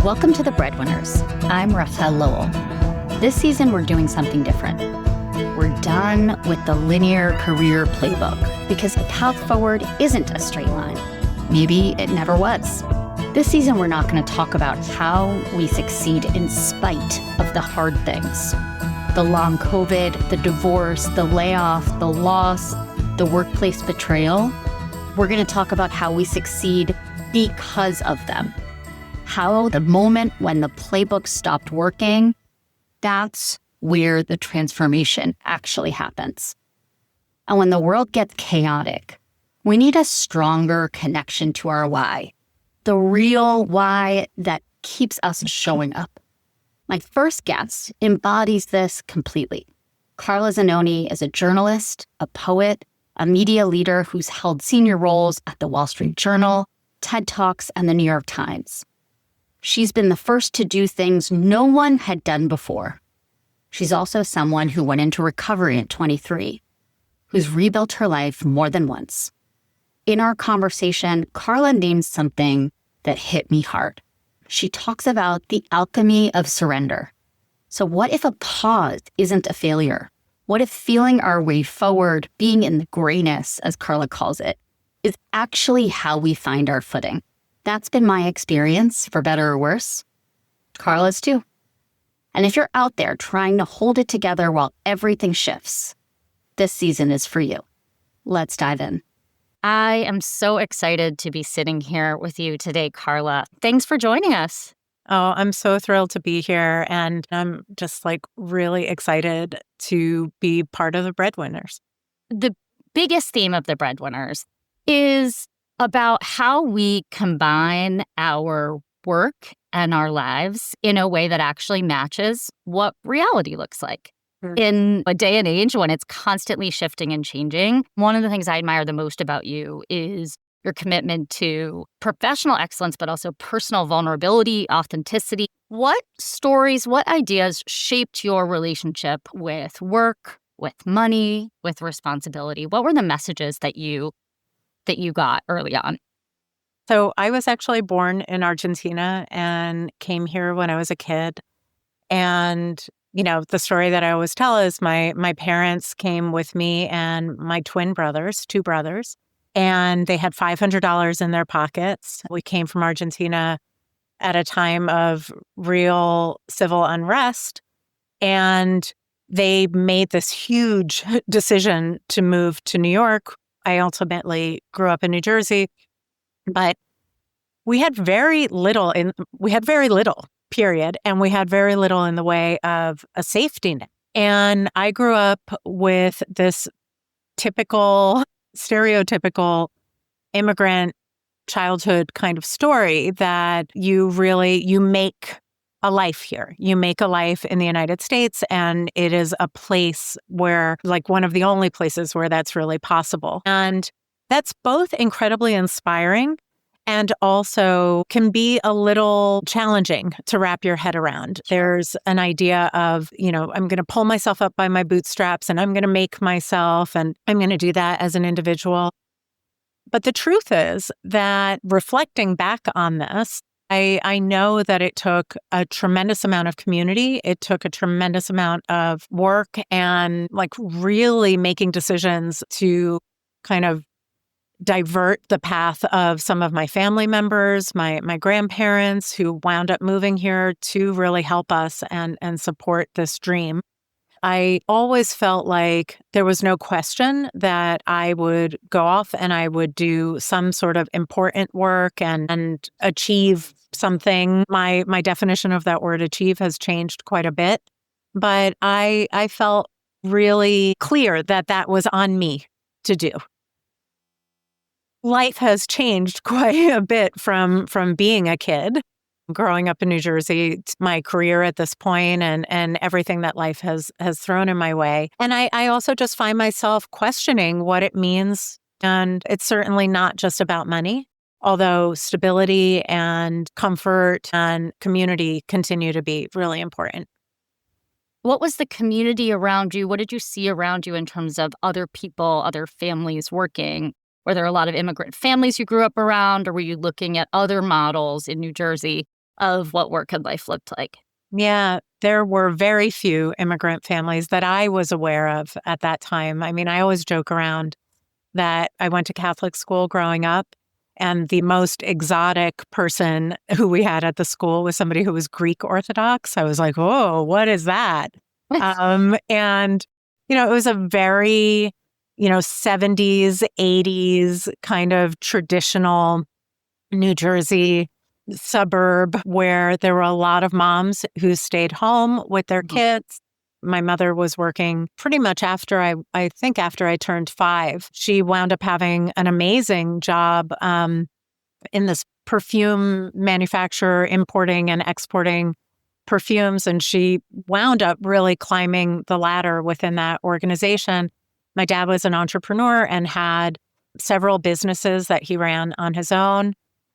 Welcome to the Breadwinners. I'm Rachael Lowell. This season, we're doing something different. We're done with the linear career playbook because the path forward isn't a straight line. Maybe it never was. This season, we're not going to talk about how we succeed in spite of the hard things. The long COVID, the divorce, the layoff, the loss, the workplace betrayal. We're going to talk about how we succeed because of them. How the moment when the playbook stopped working, that's where the transformation actually happens. And when the world gets chaotic, we need a stronger connection to our why, the real why that keeps us showing up. My first guest embodies this completely. Carla Zanoni is a journalist, a poet, a media leader who's held senior roles at the Wall Street Journal, TED Talks, and the New York Times. She's been the first to do things no one had done before. She's also someone who went into recovery at 23, who's rebuilt her life more than once. In our conversation, Carla names something that hit me hard. She talks about the alchemy of surrender. So what if a pause isn't a failure? What if feeling our way forward, being in the grayness, as Carla calls it, is actually how we find our footing? That's been my experience, for better or worse. Carla's too. And if you're out there trying to hold it together while everything shifts, this season is for you. Let's dive in. I am so excited to be sitting here with you today, Carla. Thanks for joining us. Oh, I'm so thrilled to be here. And I'm just really excited to be part of the Breadwinners. The biggest theme of the Breadwinners is about how we combine our work and our lives in a way that actually matches what reality looks like. In a day and age when it's constantly shifting and changing, one of the things I admire the most about you is your commitment to professional excellence, but also personal vulnerability, authenticity. What stories, what ideas shaped your relationship with work, with money, with responsibility? What were the messages that you got early on? So I was actually born in Argentina and came here when I was a kid. And, the story that I always tell is my parents came with me and my twin brothers, two brothers, and they had $500 in their pockets. We came from Argentina at a time of real civil unrest, and they made this huge decision to move to New York. I ultimately grew up in New Jersey, but we had very little, period. And we had very little in the way of a safety net. And I grew up with this stereotypical immigrant childhood kind of story that you make a life here. You make a life in the United States, and it is a place where, one of the only places where that's really possible. And that's both incredibly inspiring and also can be a little challenging to wrap your head around. There's an idea of, I'm going to pull myself up by my bootstraps and I'm going to make myself, and I'm going to do that as an individual. But the truth is that reflecting back on this, I know that it took a tremendous amount of community. It took a tremendous amount of work and really making decisions to kind of divert the path of some of my family members, my grandparents who wound up moving here to really help us and support this dream. I always felt like there was no question that I would go off and I would do some sort of important work and achieve something. My definition of that word achieve has changed quite a bit, but I felt really clear that was on me to do. Life has changed quite a bit from being a kid, growing up in New Jersey, my career at this point, and everything that life has thrown in my way. And I also just find myself questioning what it means. And it's certainly not just about money, although stability and comfort and community continue to be really important. What was the community around you? What did you see around you in terms of other people, other families working? Were there a lot of immigrant families you grew up around, or were you looking at other models in New Jersey of what work and life looked like. Yeah, there were very few immigrant families that I was aware of at that time. I mean, I always joke around that I went to Catholic school growing up, and the most exotic person who we had at the school was somebody who was Greek Orthodox. I was like, oh, what is that? And, it was a very, 70s, 80s kind of traditional New Jersey suburb where there were a lot of moms who stayed home with their kids. My mother was working pretty much after I think after I turned 5. She wound up having an amazing job in this perfume manufacturer, importing and exporting perfumes. And she wound up really climbing the ladder within that organization. My dad was an entrepreneur and had several businesses that he ran on his own.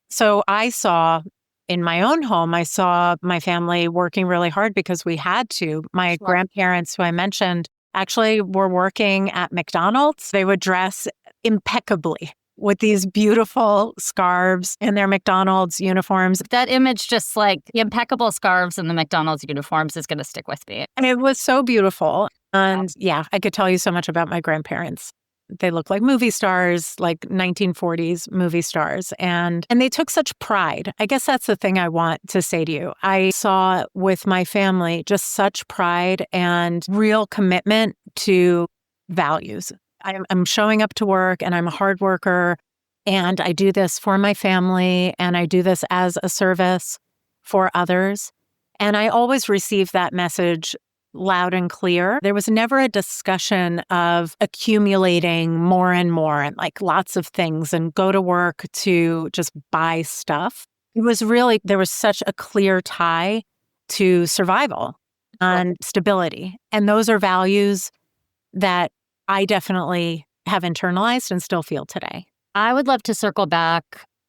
So I saw in my own home, I saw my family working really hard because we had to. My grandparents, who I mentioned, actually were working at McDonald's. They would dress impeccably with these beautiful scarves in their McDonald's uniforms. That image, just like the impeccable scarves and the McDonald's uniforms, is going to stick with me. And it was so beautiful. And yeah, I could tell you so much about my grandparents. They look like movie stars, like 1940s movie stars. And they took such pride. I guess that's the thing I want to say to you. I saw with my family just such pride and real commitment to values. I'm showing up to work and I'm a hard worker and I do this for my family and I do this as a service for others. And I always received that message loud and clear. There was never a discussion of accumulating more and like lots of things and go to work to just buy stuff. It was really, there was such a clear tie to survival and stability. And those are values that I definitely have internalized and still feel today. I would love to circle back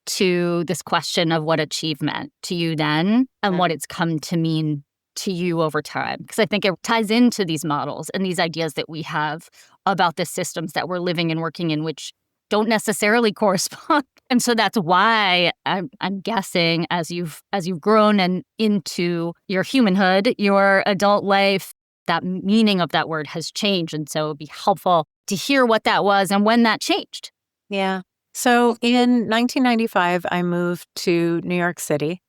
to this question of what achievement to you then and what it's come to mean to you over time, because I think it ties into these models and these ideas that we have about the systems that we're living and working in, which don't necessarily correspond. And so that's why I'm guessing as you've grown and into your humanhood, your adult life, that meaning of that word has changed. And so it'd be helpful to hear what that was and when that changed. Yeah. So in 1995, I moved to New York City.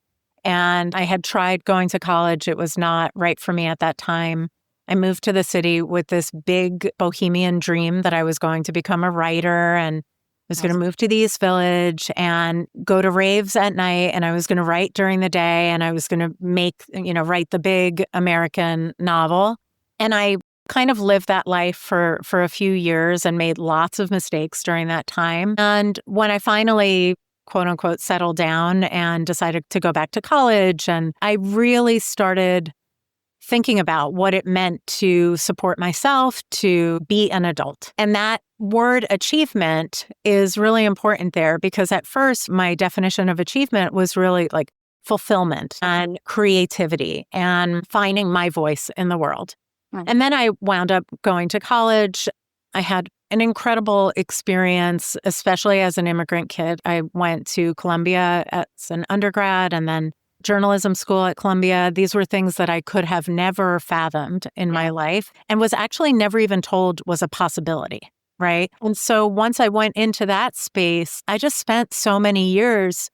And I had tried going to college. It was not right for me at that time. I moved to the city with this big bohemian dream that I was going to become a writer and was going to move to the East Village and go to raves at night. And I was going to write during the day and I was going to write the big American novel. And I kind of lived that life for a few years and made lots of mistakes during that time. And when I finally quote unquote, settled down and decided to go back to college. And I really started thinking about what it meant to support myself, to be an adult. And that word achievement is really important there because at first my definition of achievement was really like fulfillment and creativity and finding my voice in the world. And then I wound up going to college. I had an incredible experience, especially as an immigrant kid. I went to Columbia as an undergrad and then journalism school at Columbia. These were things that I could have never fathomed in my life and was actually never even told was a possibility, right? And so once I went into that space, I just spent so many years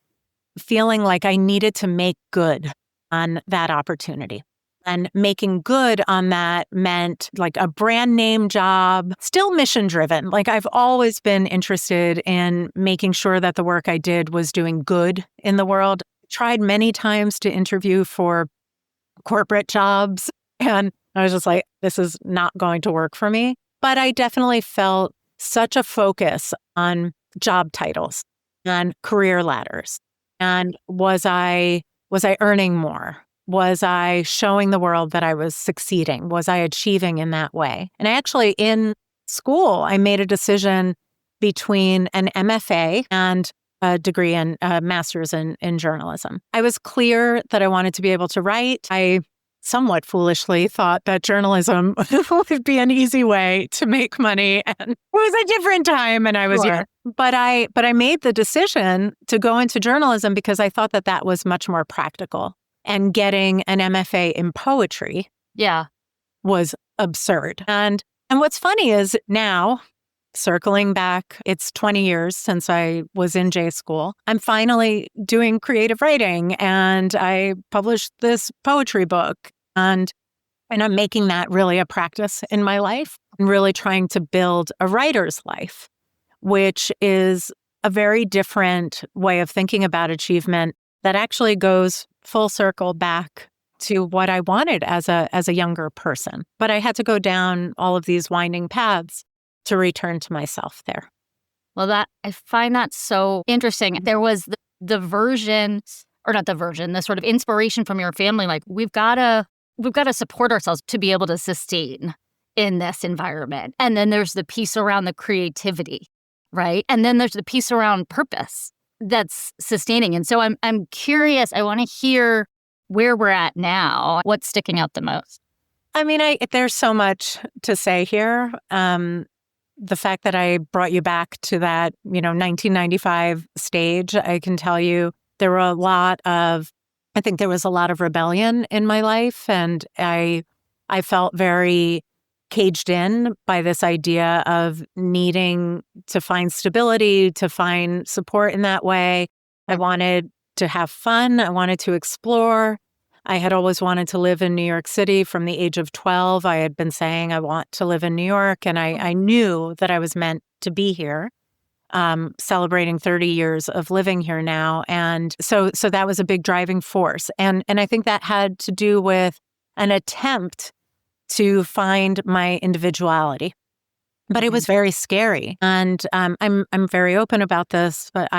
feeling like I needed to make good on that opportunity. And making good on that meant like a brand name job, still mission driven. Like I've always been interested in making sure that the work I did was doing good in the world. Tried many times to interview for corporate jobs. And I was just like, this is not going to work for me. But I definitely felt such a focus on job titles and career ladders. And was I earning more? Was I showing the world that I was succeeding? Was I achieving in that way? And actually in school, I made a decision between an MFA and a degree in a master's in journalism. I was clear that I wanted to be able to write. I somewhat foolishly thought that journalism would be an easy way to make money. And it was a different time and I was young. But I made the decision to go into journalism because I thought that was much more practical and getting an MFA in poetry Yeah. was absurd. And what's funny is now, circling back, it's 20 years since I was in J school. I'm finally doing creative writing, and I published this poetry book, and I'm making that really a practice in my life and really trying to build a writer's life, which is a very different way of thinking about achievement that actually goes full circle back to what I wanted as a younger person. But I had to go down all of these winding paths to return to myself there. Well, that I find that so interesting. There was the version, or not the version, the sort of inspiration from your family, like we've got to support ourselves to be able to sustain in this environment. And then there's the piece around the creativity, right? And then there's the piece around purpose that's sustaining. And so I'm curious, I want to hear where we're at now. What's sticking out the most? I mean, there's so much to say here. The fact that I brought you back to that, 1995 stage, I can tell you there were I think there was a lot of rebellion in my life, and I felt very caged in by this idea of needing to find stability, to find support in that way. I wanted to have fun. I wanted to explore. I had always wanted to live in New York City from the age of 12. I had been saying I want to live in New York, and I knew that I was meant to be here, celebrating 30 years of living here now. And so that was a big driving force. And I think that had to do with an attempt to find my individuality. But it was very scary. And I'm very open about this, but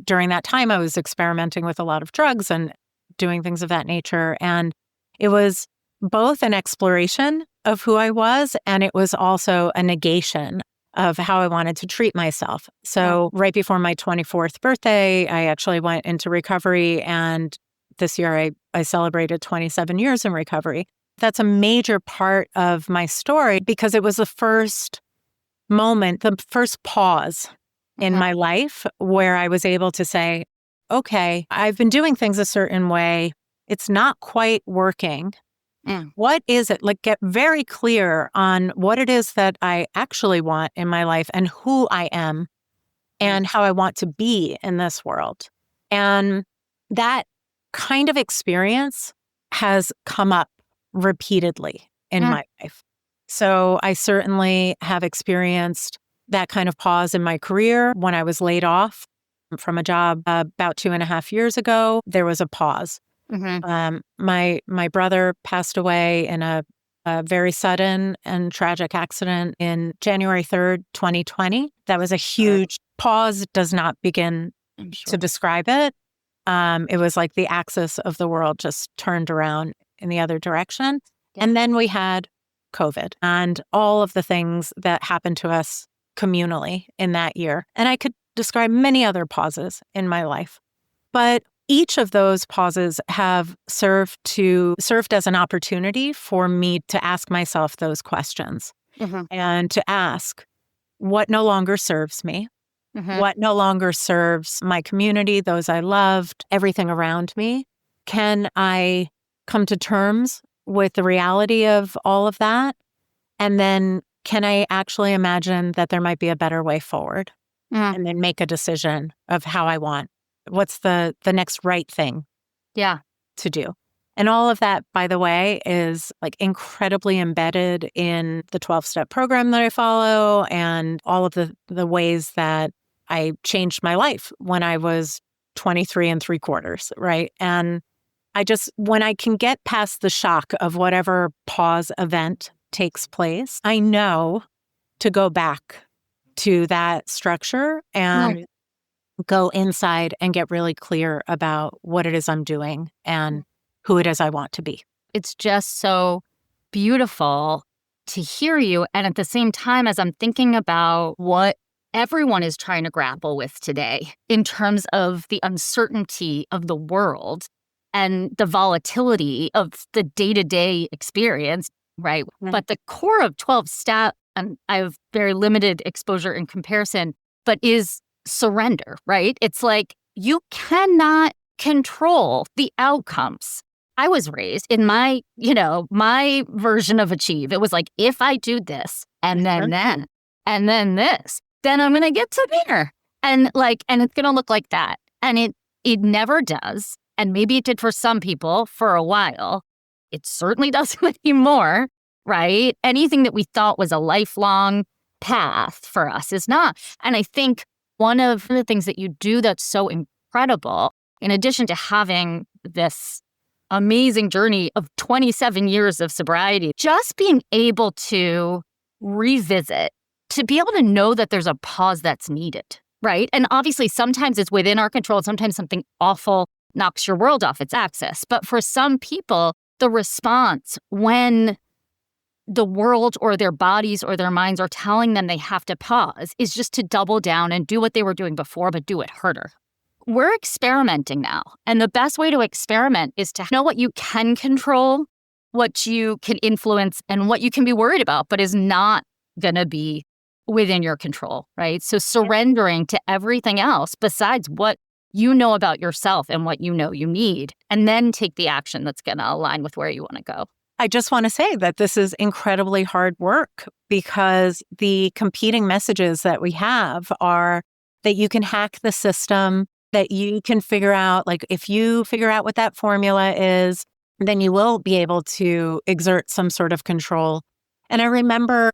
during that time, I was experimenting with a lot of drugs and doing things of that nature. And it was both an exploration of who I was, and it was also a negation of how I wanted to treat myself. So right before my 24th birthday, I actually went into recovery. And this year I celebrated 27 years in recovery. That's a major part of my story because it was the first moment, the first pause in my life where I was able to say, okay, I've been doing things a certain way. It's not quite working. What is it? Like, get very clear on what it is that I actually want in my life and who I am and how I want to be in this world. And that kind of experience has come up repeatedly in my life. So I certainly have experienced that kind of pause in my career. When I was laid off from a job about 2.5 years ago, there was a pause. My brother passed away in a very sudden and tragic accident in January 3rd, 2020. That was a huge pause, does not begin to describe it. It was like the axis of the world just turned around in the other direction. And then we had COVID and all of the things that happened to us communally in that year. And I could describe many other pauses in my life. But each of those pauses have served as an opportunity for me to ask myself those questions and to ask what no longer serves me, what no longer serves my community, those I loved, everything around me. Can I come to terms with the reality of all of that? And then can I actually imagine that there might be a better way forward? And then make a decision of how I want. What's the next right thing to do? And all of that, by the way, is like incredibly embedded in the 12-step program that I follow and all of the ways that I changed my life when I was 23 3/4, right? And when I can get past the shock of whatever pause event takes place, I know to go back to that structure and go inside and get really clear about what it is I'm doing and who it is I want to be. It's just so beautiful to hear you. And at the same time, as I'm thinking about what everyone is trying to grapple with today in terms of the uncertainty of the world and the volatility of the day-to-day experience, right? But the core of 12-step, and I have very limited exposure in comparison, but is surrender, right? It's like you cannot control the outcomes I was raised in my, my version of achieve. It was like, if I do this and then this, then I'm going to get to there. And it's going to look like that. And it never does. And maybe it did for some people for a while. It certainly doesn't anymore, right? Anything that we thought was a lifelong path for us is not. And I think one of the things that you do that's so incredible, in addition to having this amazing journey of 27 years of sobriety, just being able to revisit, to be able to know that there's a pause that's needed, right? And obviously, sometimes it's within our control. Sometimes something awful knocks your world off its axis. But for some people, the response when the world or their bodies or their minds are telling them they have to pause is just to double down and do what they were doing before, but do it harder. We're experimenting now. And the best way to experiment is to know what you can control, what you can influence, and what you can be worried about, but is not going to be within your control, right? So surrendering to everything else besides what you know about yourself and what you know you need, and then take the action that's going to align with where you want to go. I just want to say that this is incredibly hard work because the competing messages that we have are that you can hack the system, that you can figure out, like if you figure out what that formula is, then you will be able to exert some sort of control. And I remember,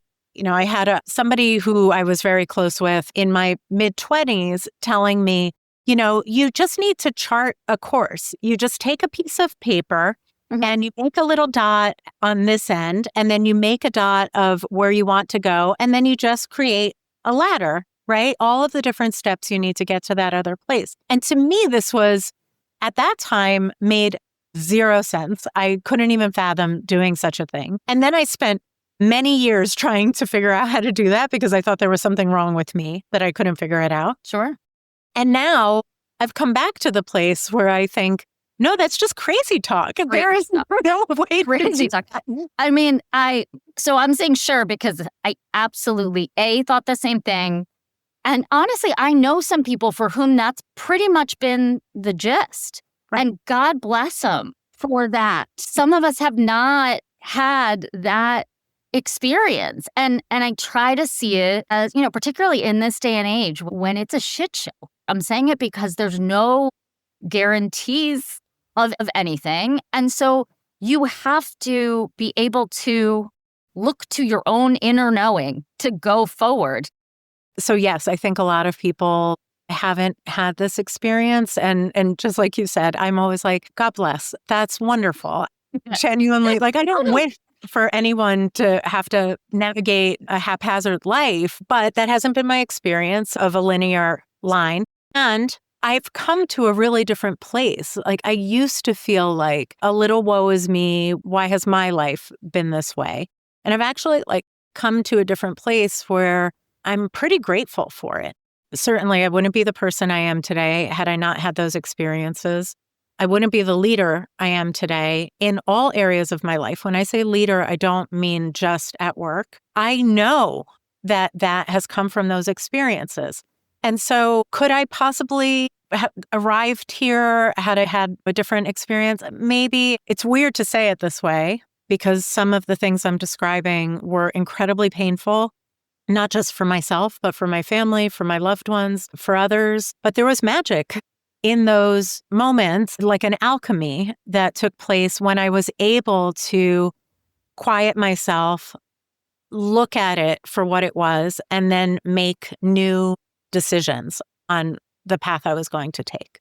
I had somebody who I was very close with in my mid-20s telling me, you just need to chart a course. You just take a piece of paper and you make a little dot on this end, and then you make a dot of where you want to go, and then you just create a ladder, right? All of the different steps you need to get to that other place. And to me, this was, at that time, made zero sense. I couldn't even fathom doing such a thing. And then I spent many years trying to figure out how to do that because I thought there was something wrong with me, that I couldn't figure it out. Sure. And now I've come back to the place where I think, no, that's just crazy talk. There is no way crazy talk. I mean, so I'm saying sure because I absolutely, thought the same thing. And honestly, I know some people for whom that's pretty much been the gist. Right. And God bless them for that. Some of us have not had that experience. And I try to see it as, particularly in this day and age when it's a shit show. I'm saying it because there's no guarantees of anything. And so you have to be able to look to your own inner knowing to go forward. So yes, I think a lot of people haven't had this experience. And just like you said, I'm always like, God bless. That's wonderful. Genuinely, I don't wish for anyone to have to navigate a haphazard life, but that hasn't been my experience of a linear line. And I've come to a really different place. I used to feel like a little woe is me. Why has my life been this way? And I've actually come to a different place where I'm pretty grateful for it. Certainly, I wouldn't be the person I am today had I not had those experiences. I wouldn't be the leader I am today in all areas of my life. When I say leader, I don't mean just at work. I know that has come from those experiences. And so could I possibly have arrived here had I had a different experience? Maybe. It's weird to say it this way because some of the things I'm describing were incredibly painful, not just for myself, but for my family, for my loved ones, for others. But there was magic in those moments, like an alchemy that took place when I was able to quiet myself, look at it for what it was, and then make new decisions on the path I was going to take.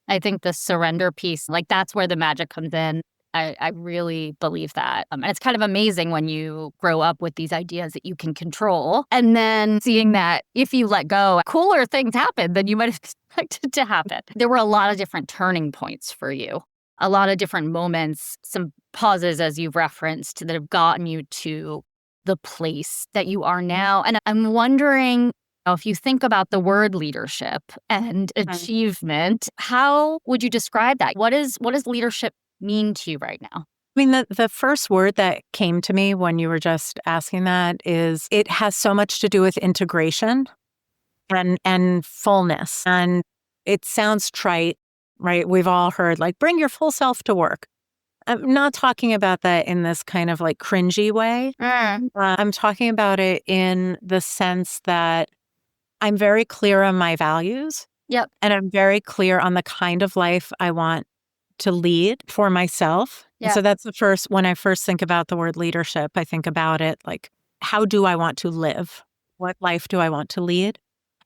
I think the surrender piece, that's where the magic comes in. I really believe that. And it's kind of amazing when you grow up with these ideas that you can control and then seeing that if you let go, cooler things happen than you might have expected to happen. There were a lot of different turning points for you, a lot of different moments, some pauses, as you've referenced, that have gotten you to the place that you are now. And I'm wondering, if you think about the word leadership and achievement, how would you describe that? What does leadership mean to you right now? I mean, the first word that came to me when you were just asking that is it has so much to do with integration and fullness. And it sounds trite, right? We've all heard bring your full self to work. I'm not talking about that in this kind of like cringy way. I'm talking about it in the sense that I'm very clear on my values. Yep. And I'm very clear on the kind of life I want to lead for myself. Yeah. And so that's when I first think about the word leadership, I think about it like, how do I want to live? What life do I want to lead?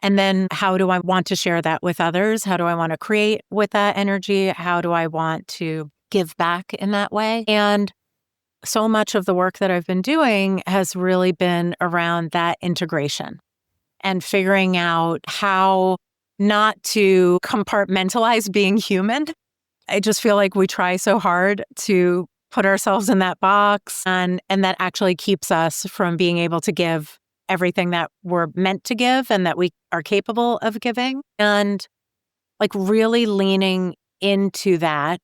And then how do I want to share that with others? How do I want to create with that energy? How do I want to give back in that way? And so much of the work that I've been doing has really been around that integration and figuring out how not to compartmentalize being human. I just feel like we try so hard to put ourselves in that box, and that actually keeps us from being able to give everything that we're meant to give and that we are capable of giving. And like really leaning into that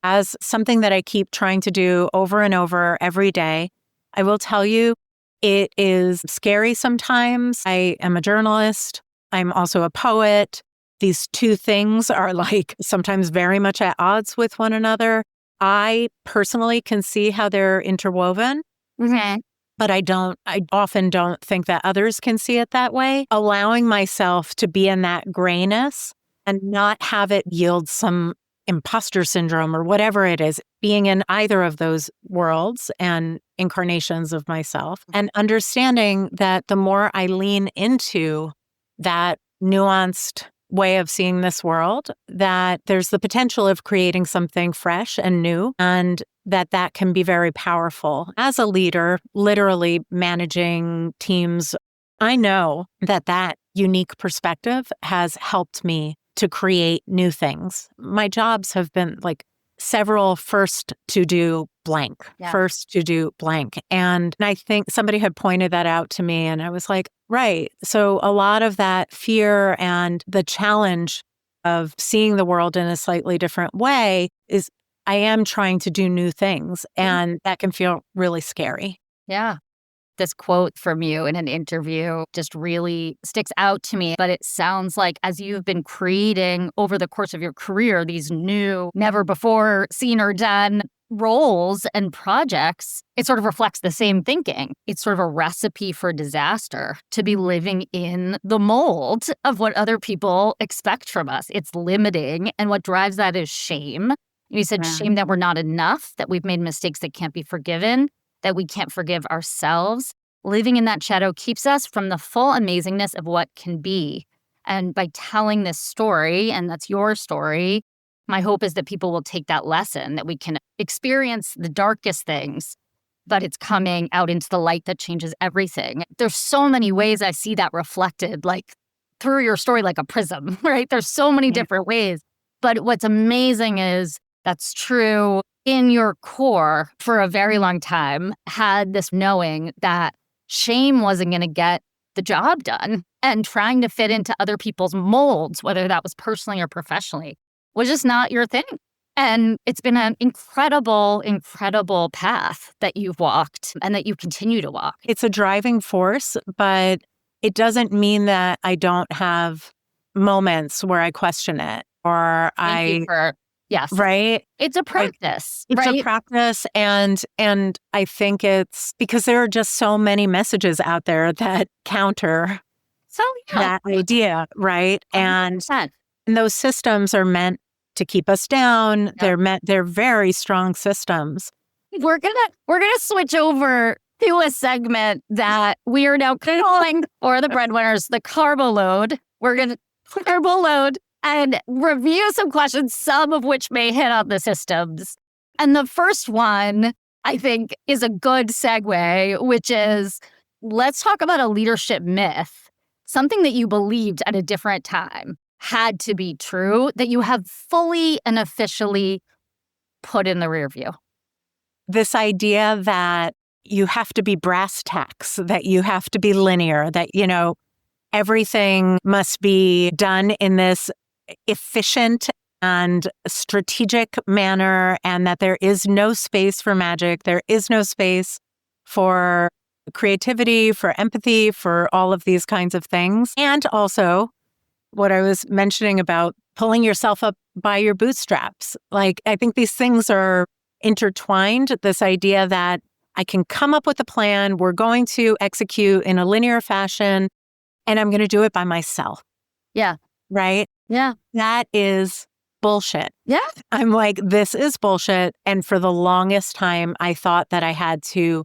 as something that I keep trying to do over and over every day. I will tell you, it is scary sometimes. I am a journalist. I'm also a poet. These two things are like sometimes very much at odds with one another. I personally can see how they're interwoven, but I often don't think that others can see it that way. Allowing myself to be in that grayness and not have it yield some imposter syndrome or whatever it is, being in either of those worlds and incarnations of myself, and understanding that the more I lean into that nuanced way of seeing this world, that there's the potential of creating something fresh and new, and that can be very powerful. As a leader, literally managing teams, I know that unique perspective has helped me to create new things. My jobs have been like several first to do blank. And I think somebody had pointed that out to me, and I was like, right. So a lot of that fear and the challenge of seeing the world in a slightly different way is I am trying to do new things, and that can feel really scary. Yeah. This quote from you in an interview just really sticks out to me. But it sounds like as you've been creating over the course of your career, these new, never before seen or done roles and projects, it sort of reflects the same thinking. It's sort of a recipe for disaster to be living in the mold of what other people expect from us. It's limiting. And what drives that is shame. You said shame that we're not enough, that we've made mistakes that can't be forgiven, that we can't forgive ourselves. Living in that shadow keeps us from the full amazingness of what can be. And by telling this story, and that's your story, my hope is that people will take that lesson, that we can experience the darkest things, but it's coming out into the light that changes everything. There's so many ways I see that reflected, like through your story, like a prism, right? There's so many different ways. But what's amazing is that's true in your core for a very long time, had this knowing that shame wasn't going to get the job done, and trying to fit into other people's molds, whether that was personally or professionally, was just not your thing. And it's been an incredible, incredible path that you've walked and that you continue to walk. It's a driving force, but it doesn't mean that I don't have moments where I question it or Yes. Right? It's a practice. It's right? a practice. And I think it's because there are just so many messages out there that counter that idea, right? 100%. And those systems are meant to keep us down. Yep. They're very strong systems. We're gonna switch over to a segment that we are now calling for the Breadwinners, the Carbo Load. We're gonna Carbo Load and review some questions, some of which may hit on the systems. And the first one, I think, is a good segue, which is, let's talk about a leadership myth, something that you believed at a different time had to be true, that you have fully and officially put in the rear view. This idea that you have to be brass tacks, that you have to be linear, that, everything must be done in this efficient and strategic manner, and that there is no space for magic. There is no space for creativity, for empathy, for all of these kinds of things. And also what I was mentioning about pulling yourself up by your bootstraps. Like, I think these things are intertwined, this idea that I can come up with a plan, we're going to execute in a linear fashion, and I'm going to do it by myself. Yeah. Right? Yeah. That is bullshit. Yeah. I'm like, this is bullshit. And for the longest time, I thought that I had to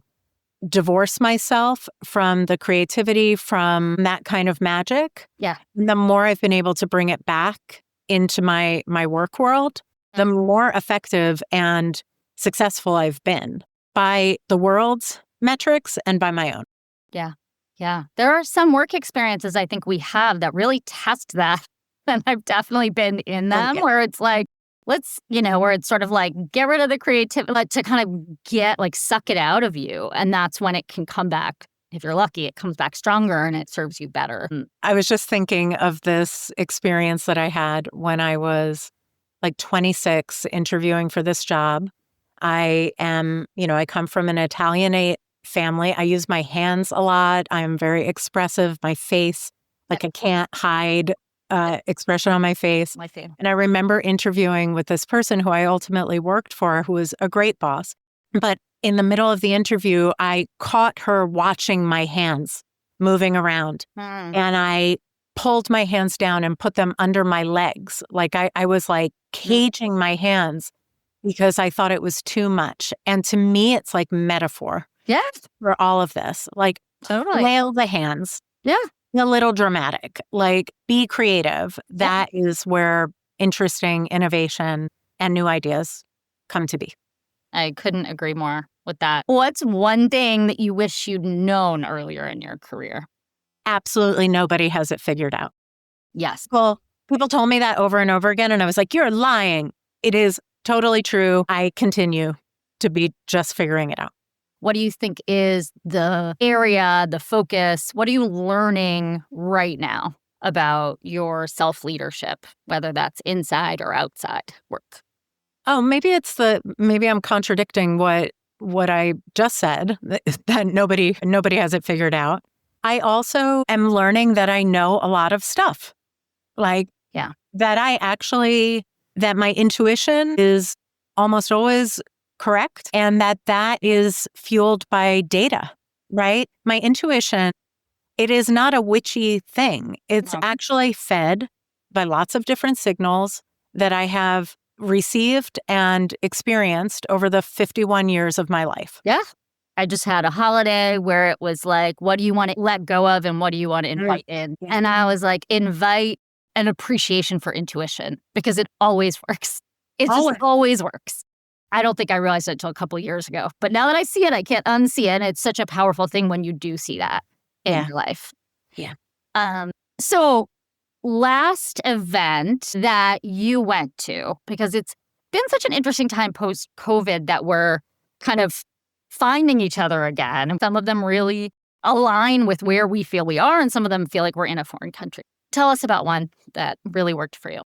divorce myself from the creativity, from that kind of magic. Yeah. The more I've been able to bring it back into my work world, the more effective and successful I've been by the world's metrics and by my own. Yeah. Yeah. There are some work experiences I think we have that really test that. And I've definitely been in them where it's like, where it's sort of like, get rid of the creativity, like to kind of get, like, suck it out of you. And that's when it can come back. If you're lucky, it comes back stronger and it serves you better. I was just thinking of this experience that I had when I was like 26 interviewing for this job. I come from an Italianate family. I use my hands a lot. I'm very expressive. My face, I can't hide expression on my face. My favorite. And I remember interviewing with this person who I ultimately worked for, who was a great boss. But in the middle of the interview, I caught her watching my hands moving around. And I pulled my hands down and put them under my legs. Like I was like caging my hands because I thought it was too much. And to me, it's like metaphor. Yes. For all of this. Like, totally. flail the hands. Yeah. A little dramatic. Like, be creative. That is where interesting innovation and new ideas come to be. I couldn't agree more with that. What's one thing that you wish you'd known earlier in your career? Absolutely nobody has it figured out. Yes. Well, people told me that over and over again, and I was like, you're lying. It is totally true. I continue to be just figuring it out. What do you think is the area, the focus? What are you learning right now about your self-leadership, whether that's inside or outside work? Oh, maybe I'm contradicting what I just said, that nobody has it figured out. I also am learning that I know a lot of stuff. Like, that my intuition is almost always correct, and that is fueled by data, right? My intuition, it is not a witchy thing. It's actually fed by lots of different signals that I have received and experienced over the 51 years of my life. Yeah. I just had a holiday where it was like, what do you want to let go of and what do you want to invite in? Yeah. And I was like, invite an appreciation for intuition because it always works. It just always works. I don't think I realized it until a couple of years ago. But now that I see it, I can't unsee it. And it's such a powerful thing when you do see that in your life. Yeah. So last event that you went to, because it's been such an interesting time post-COVID that we're kind of finding each other again. And some of them really align with where we feel we are, and some of them feel like we're in a foreign country. Tell us about one that really worked for you.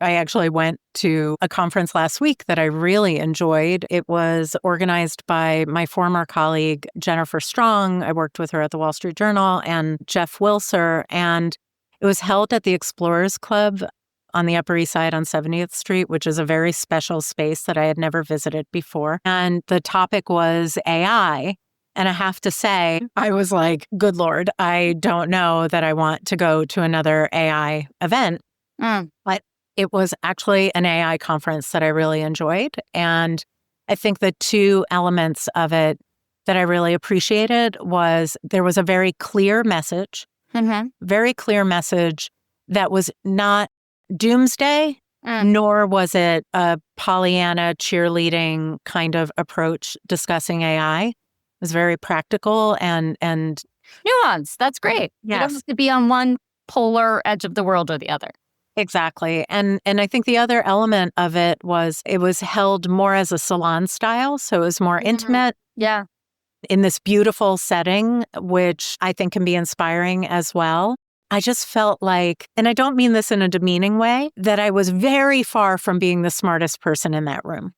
I actually went to a conference last week that I really enjoyed. It was organized by my former colleague, Jennifer Strong. I worked with her at the Wall Street Journal, and Jeff Wilser. And it was held at the Explorers Club on the Upper East Side on 70th Street, which is a very special space that I had never visited before. And the topic was AI. And I have to say, I was like, good Lord, I don't know that I want to go to another AI event. But it was actually an AI conference that I really enjoyed. And I think the two elements of it that I really appreciated was there was a very clear message, very clear message that was not doomsday, nor was it a Pollyanna cheerleading kind of approach discussing AI. It was very practical and nuance. That's great. Yes. You don't have to be on one polar edge of the world or the other. Exactly. And I think the other element of it was held more as a salon style. So it was more intimate. Yeah. In this beautiful setting, which I think can be inspiring as well. I just felt like, and I don't mean this in a demeaning way, that I was very far from being the smartest person in that room.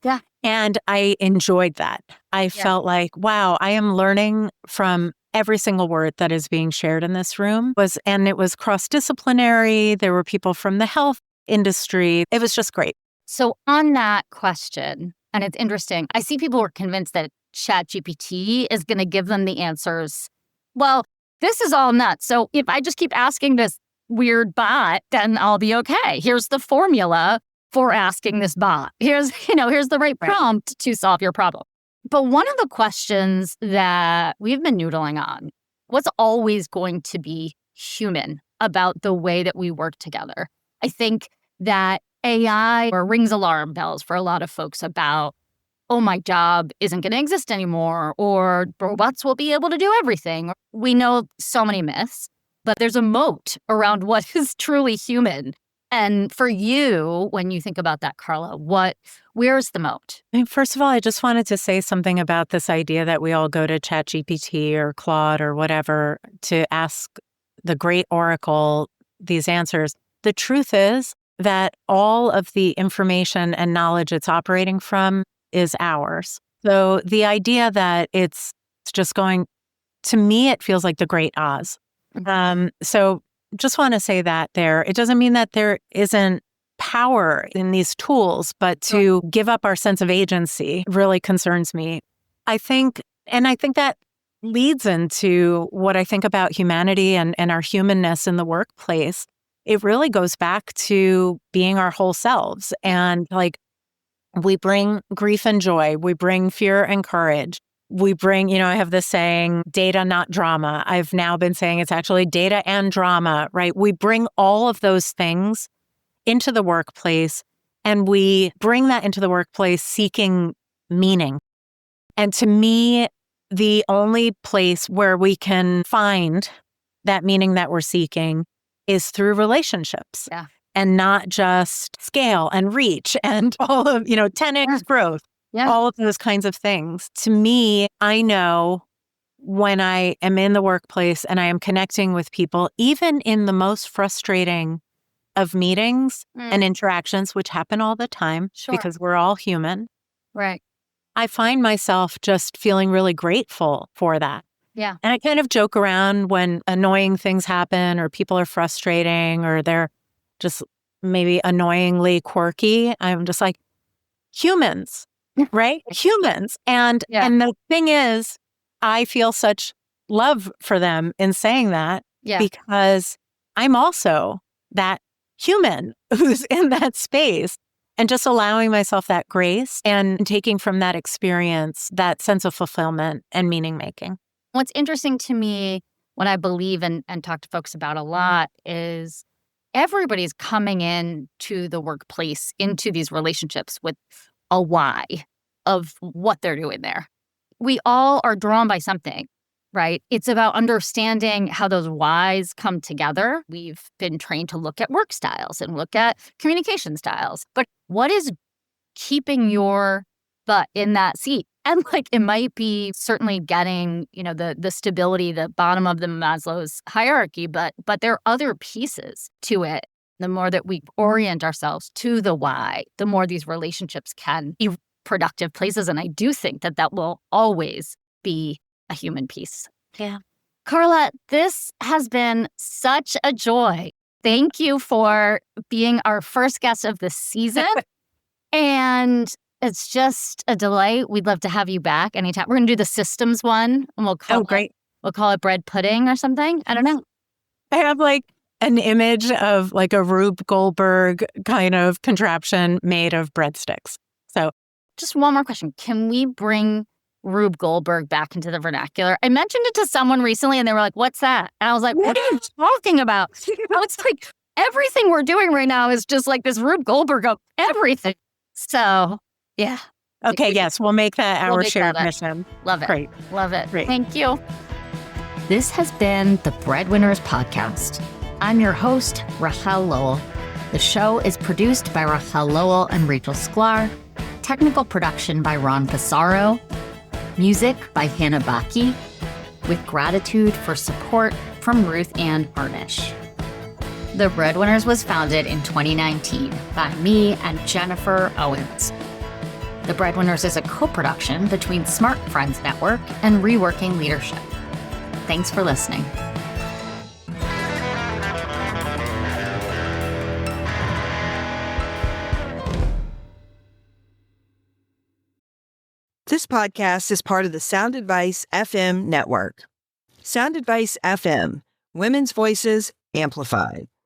Yeah. And I enjoyed that. I felt like, wow, I am learning from every single word that is being shared in this room. And it was cross-disciplinary. There were people from the health industry. It was just great. So on that question, And it's interesting. I see people who are convinced that ChatGPT is going to give them the answers. Well, this is all nuts. So if I just keep asking this weird bot, then I'll be okay. Here's the formula for asking this bot. Here's the right prompt to solve your problem. But one of the questions that we've been noodling on, what's always going to be human about the way that we work together? I think that AI rings alarm bells for a lot of folks about, oh, my job isn't going to exist anymore, or robots will be able to do everything. We know so many myths, but there's a moat around what is truly human. And for you, when you think about that, Carla, where's the moat? First of all, I just wanted to say something about this idea that we all go to ChatGPT or Claude or whatever to ask the great oracle these answers. The truth is that all of the information and knowledge it's operating from is ours. So the idea that it's just going, to me, it feels like the Great Oz. So just want to say that there. It doesn't mean that there isn't power in these tools, but to give up our sense of agency really concerns me. I think that leads into what I think about humanity and our humanness in the workplace. It really goes back to being our whole selves. And like, we bring grief and joy, we bring fear and courage. We bring, I have this saying, data, not drama. I've now been saying it's actually data and drama, right? We bring all of those things into the workplace, and we bring that into the workplace seeking meaning. And to me, the only place where we can find that meaning that we're seeking is through relationships. Yeah. And not just scale and reach and all of, 10x growth. Yeah. All of those kinds of things. To me, I know when I am in the workplace and I am connecting with people, even in the most frustrating of meetings and interactions, which happen all the time because we're all human. Right. I find myself just feeling really grateful for that. Yeah. And I kind of joke around when annoying things happen or people are frustrating or they're just maybe annoyingly quirky. I'm just like, humans. Right? Humans. And the thing is, I feel such love for them in saying that because I'm also that human who's in that space and just allowing myself that grace and taking from that experience that sense of fulfillment and meaning making. What's interesting to me, what I believe and talk to folks about a lot is everybody's coming in to the workplace, into these relationships with a why of what they're doing there. We all are drawn by something, right? It's about understanding how those whys come together. We've been trained to look at work styles and look at communication styles. But what is keeping your butt in that seat? And it might be certainly getting, the stability, the bottom of the Maslow's hierarchy, but there are other pieces to it. The more that we orient ourselves to the why, the more these relationships can be productive places. And I do think that will always be a human piece. Yeah. Carla, this has been such a joy. Thank you for being our first guest of the season. And it's just a delight. We'd love to have you back anytime. We're going to do the systems one, and we'll call it bread pudding or something. I don't know. I have an image of a Rube Goldberg kind of contraption made of breadsticks. So just one more question. Can we bring Rube Goldberg back into the vernacular? I mentioned it to someone recently and they were like, what's that? And I was like, what are you talking about? It's everything we're doing right now is just this Rube Goldberg of everything. So, yeah. Okay, yes, we'll make that our shared mission. Love it. Great. Love it. Great. Thank you. This has been the Breadwinners podcast. I'm your host, Rachael Lowell. The show is produced by Rachael Lowell and Rachel Sklar. Technical production by Ron Pissarro. Music by Hannah Baki. With gratitude for support from Ruth Ann Harnish. The Breadwinners was founded in 2019 by me and Jennifer Owens. The Breadwinners is a co-production between Smart Friends Network and Reworking Leadership. Thanks for listening. This podcast is part of the Sound Advice FM network. Sound Advice FM, women's voices amplified.